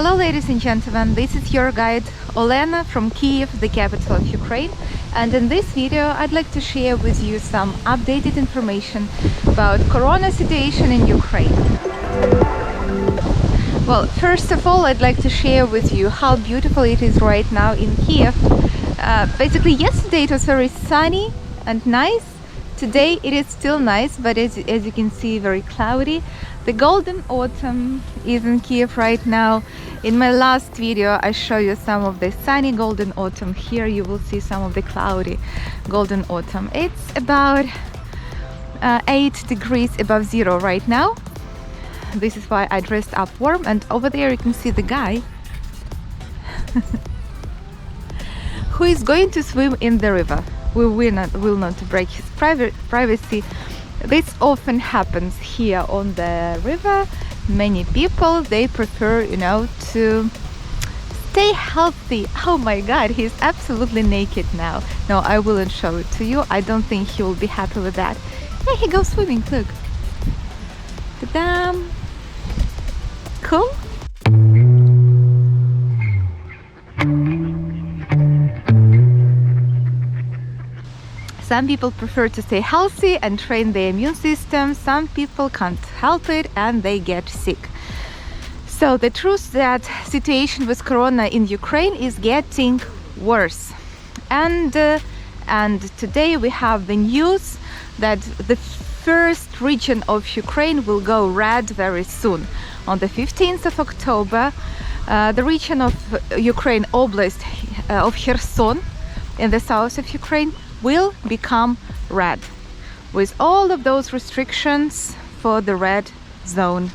Hello ladies and gentlemen, this is your guide Olena from Kyiv, the capital of Ukraine, and in this video I'd like to share with you some updated information about corona situation in Ukraine. Well, first of all, I'd like to share with you how beautiful it is right now in Kyiv. Basically yesterday it was very sunny and nice. Today it is still nice, but as you can see, very cloudy. The golden autumn is in Kyiv right now. In my last video I show you some of the sunny golden autumn. Here you will see some of the cloudy golden autumn. It's about 8 degrees above zero right now. This is why I dressed up warm, and over there you can see the guy who is going to swim in the river. We will not break his privacy. This often happens here on the river. Many people, they prefer, to stay healthy. Oh my god, he's absolutely naked now. No, I wouldn't show it to you. I don't think he will be happy with that. Hey, he goes swimming, look. Ta-da! Cool? Some people prefer to stay healthy and train their immune system. Some people can't help it and they get sick. So the truth that situation with corona in Ukraine is getting worse. And today we have the news that the first region of Ukraine will go red very soon. On the 15th of October, the region of Ukraine, oblast of Kherson in the south of Ukraine, will become red, with all of those restrictions for the red zone.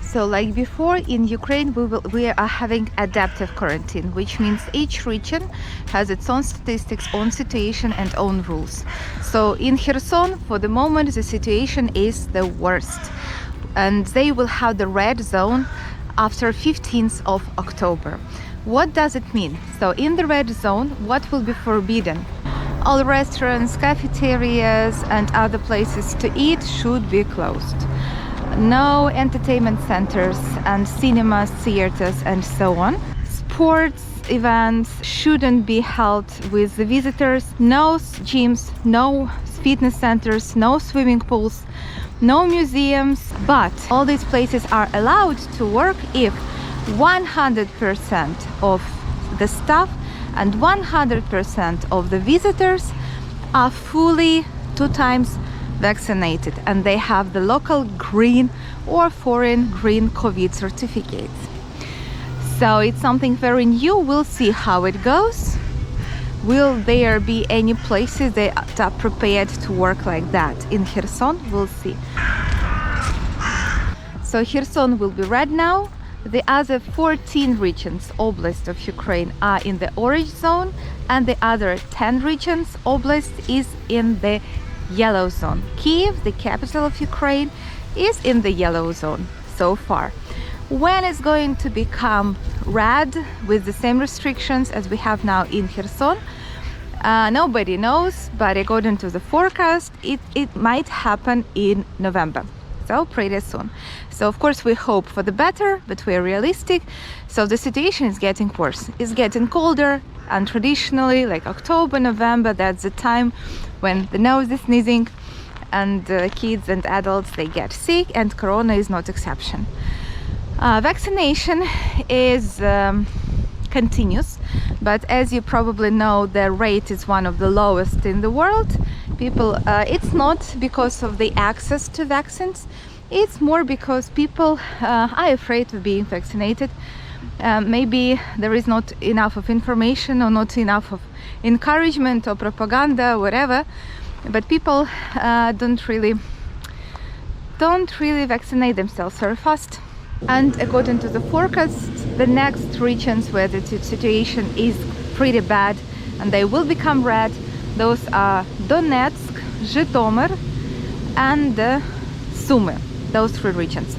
So like before, in Ukraine we are having adaptive quarantine, which means each region has its own statistics, own situation and own rules. So in Kherson, for the moment, the situation is the worst, and they will have the red zone after 15th of October. What does it mean? So in the red zone, what will be forbidden? All restaurants, cafeterias and other places to eat should be closed. No entertainment centers and cinemas, theaters and so on. Sports events shouldn't be held with the visitors. No gyms, no fitness centers, no swimming pools, no museums. But all these places are allowed to work if 100% of the staff and 100% of the visitors are fully 2 times vaccinated, and they have the local green or foreign green COVID certificates. So it's something very new. We'll see how it goes. Will there be any places that are prepared to work like that in Kherson? We'll see. So Kherson will be red now. The other 14 regions, oblast of Ukraine, are in the orange zone, and the other 10 regions, oblast, is in the yellow zone. Kyiv, the capital of Ukraine, is in the yellow zone so far. When it's going to become red with the same restrictions as we have now in Kherson, nobody knows, but according to the forecast, it might happen in November. So pretty soon. So of course we hope for the better, but we're realistic. So the situation is getting worse. It's getting colder, and traditionally, like October, November, that's the time when the nose is sneezing and kids and adults, they get sick, and corona is not exception. Vaccination is continuous, but as you probably know, the rate is one of the lowest in the world. People, it's not because of the access to vaccines, it's more because people are afraid of being vaccinated. Maybe there is not enough of information or not enough of encouragement or propaganda, whatever, but people don't really vaccinate themselves very fast. And according to the forecast, the next regions where the situation is pretty bad and they will become red, those are Donetsk, Zhytomyr and Sumy, those 3 regions.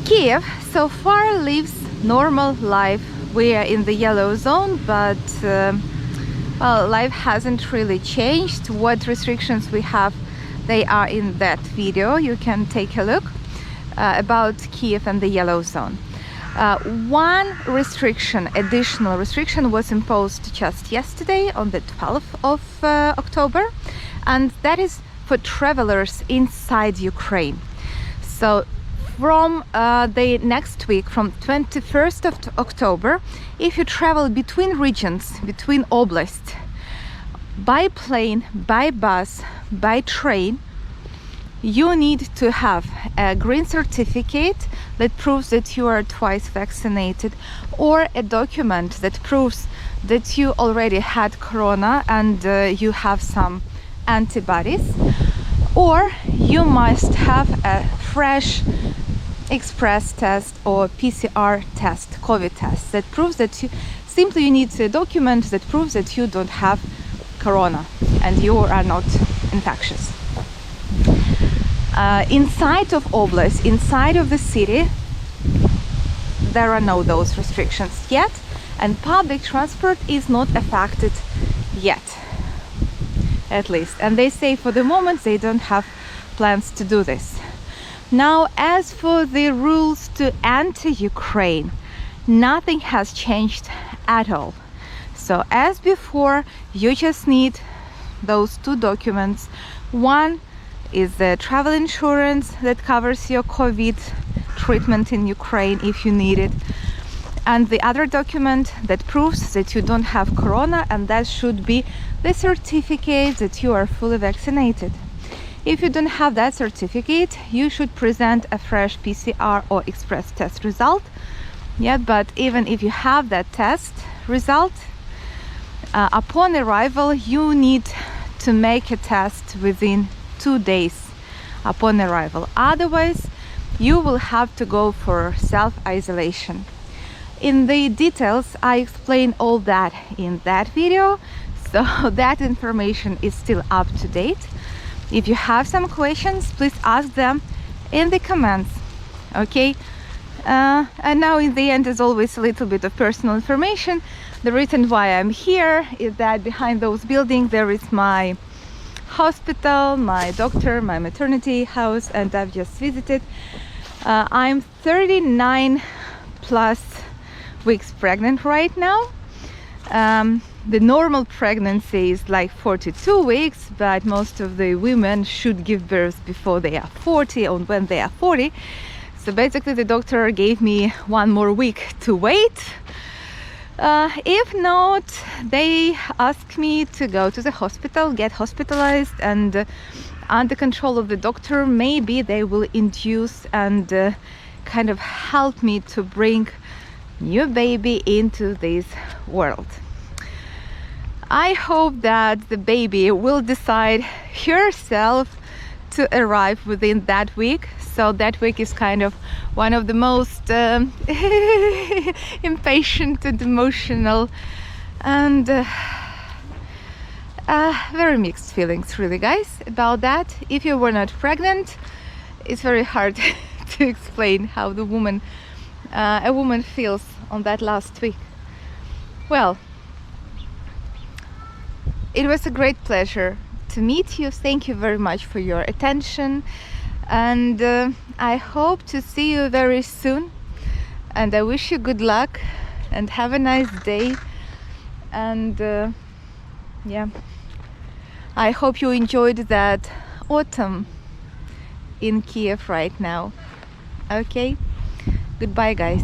Kyiv so far lives normal life. We are in the yellow zone, but well, life hasn't really changed. What restrictions we have They are in that video. You can take a look about Kyiv and the yellow zone. One restriction, additional restriction, was imposed just yesterday on the 12th of October, and that is for travelers inside Ukraine. So from the next week, from 21st of October, if you travel between regions, between oblasts, by plane, by bus, by train, you need to have a green certificate that proves that you are twice vaccinated, or a document that proves that you already had corona and you have some antibodies, or you must have a fresh express test or PCR test, COVID test, that proves that you need a document that proves that you don't have corona and you are not infectious. Inside of oblast, inside of the city, there are no those restrictions yet, and public transport is not affected yet, at least. And they say for the moment they don't have plans to do this. Now, as for the rules to enter Ukraine, nothing has changed at all. So as before, you just need those two documents. One is the travel insurance that covers your COVID treatment in Ukraine if you need it, and the other document that proves that you don't have corona, and that should be the certificate that you are fully vaccinated. If you don't have that certificate, you should present a fresh PCR or express test result. Yeah, but even if you have that test result, upon arrival you need to make a test within 2 days upon arrival. Otherwise, you will have to go for self-isolation. In the details, I explain all that in that video, so that information is still up to date. If you have some questions, please ask them in the comments, okay? And now in the end, as always, a little bit of personal information. The reason why I'm here is that behind those buildings there is my hospital, my doctor, my maternity house, and I've just visited. I'm 39 plus weeks pregnant right now. The normal pregnancy is like 42 weeks, but most of the women should give birth before they are 40 or when they are 40. So basically the doctor gave me 1 more week to wait. If not, they asked me to go to the hospital, get hospitalized, and under control of the doctor, maybe they will induce and kind of help me to bring new baby into this world. I hope that the baby will decide herself to arrive within that week. So that week is kind of one of the most impatient and emotional and very mixed feelings, really, guys, about that. If you were not pregnant, it's very hard to explain how a woman feels on that last week. Well, it was a great pleasure to meet you. Thank you very much for your attention, and I hope to see you very soon, and I wish you good luck and have a nice day. And yeah, I hope you enjoyed that autumn in Kiev right now. Okay, goodbye, guys.